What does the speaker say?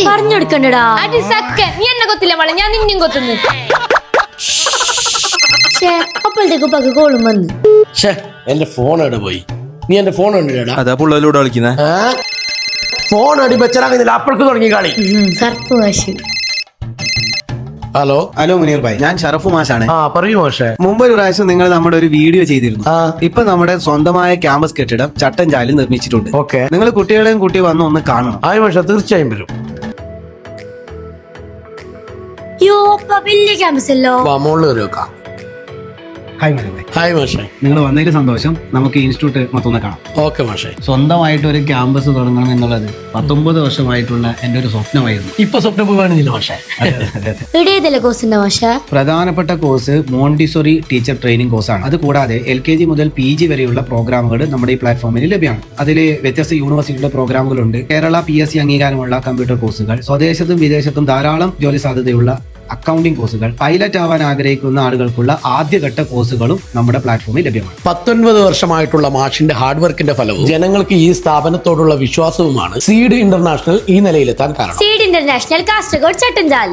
പറഞ്ഞു കൊടുക്കണ്ടടാ. നീ എന്നെ കൊത്തില്ല മോളെ, ഞാൻ നിന്നെയും കൊത്തുന്നു. അപ്പോഴത്തേക്ക് ഉപ്പാക്ക് കോളും വന്നു. എന്റെ ഫോൺ എവിടെ പോയി? നീ എന്റെ ഫോൺ കണ്ടിട്ടാ? അതാ പിള്ളേരോട് കളിക്കുന്നേ. ഫോൺ അടി വെച്ചാൽ അപ്പോഴേക്ക് തുടങ്ങി കളി. സർപ്പ് വാശി. ഹലോ ഹലോ മുനീർ ഭായ്, ഞാൻ ഷറഫു മാഷാണ്. പറയൂ മാഷേ. മുമ്പ് ഒരു പ്രാവശ്യം നിങ്ങൾ നമ്മുടെ ഒരു വീഡിയോ ചെയ്തിരുന്നു. ഇപ്പൊ നമ്മുടെ സ്വന്തമായ ക്യാമ്പസ് കെട്ടിടം ചട്ടഞ്ചാലിൽ നിർമ്മിച്ചിട്ടുണ്ട്. ഓക്കെ, നിങ്ങൾ കുട്ടികളെയും കൂട്ടി വന്ന് ഒന്ന് കാണണം. ആയി മാഷ, തീർച്ചയായും വരും. വലിയ ക്യാമ്പസ് അല്ലോ. മോളിൽ കയറി വെക്കാം. ഹായ് മുനീർ ഭായ്. ഹായ് മാഷേ. നിങ്ങൾ വന്നതിൽ സന്തോഷം. നമുക്ക് ഇൻസ്റ്റിറ്റ്യൂട്ട് മൊത്തം ഒന്ന് കാണാം. ഓക്കെ മാഷേ. സ്വന്തമായിട്ട് ഒരു ക്യാമ്പസ് തുടങ്ങണം എന്നുള്ളത് 19 വർഷമായിട്ടുള്ള എന്റെ ഒരു സ്വപ്നമായിരുന്നു. ഇപ്പൊ സ്വപ്നം പോവാണില്ല മാഷേ. ഇടേതല്ലേ കോഴ്സിന്റെ മാഷ? പ്രധാനപ്പെട്ട കോഴ്സ് മോണ്ടിസോറി ടീച്ചർ ട്രെയിനിങ് കോഴ്സാണ്. അത് കൂടാതെ LKG മുതൽ PG വരെയുള്ള പ്രോഗ്രാമുകൾ നമ്മുടെ ഈ പ്ലാറ്റ്ഫോമിൽ ലഭ്യമാണ്. അതിൽ വ്യത്യസ്ത യൂണിവേഴ്സിറ്റിയുടെ പ്രോഗ്രാമുകളുണ്ട്. കേരള PSC അംഗീകാരമുള്ള കമ്പ്യൂട്ടർ കോഴ്സുകൾ, സ്വദേശത്തും വിദേശത്തും ധാരാളം ജോലി സാധ്യതയുള്ള അക്കൗണ്ടിംഗ് കോഴ്സുകൾ, പൈലറ്റ് ആവാൻ ആഗ്രഹിക്കുന്ന ആളുകൾക്കുള്ള ആദ്യഘട്ട കോഴ്സുകളും നമ്മുടെ പ്ലാറ്റ്ഫോമിൽ ലഭ്യമാണ്. 19 വർഷമായിട്ടുള്ള മാഷിന്റെ ഹാർഡ് വർക്കിന്റെ ഫലവും ജനങ്ങൾക്ക് ഈ സ്ഥാപനത്തോടുള്ള വിശ്വാസവുമാണ് സീഡ് ഇന്റർനാഷണൽ ഈ നിലയിലെത്താൻ കാരണം. Seed international, Kasaragod, Chattanchal.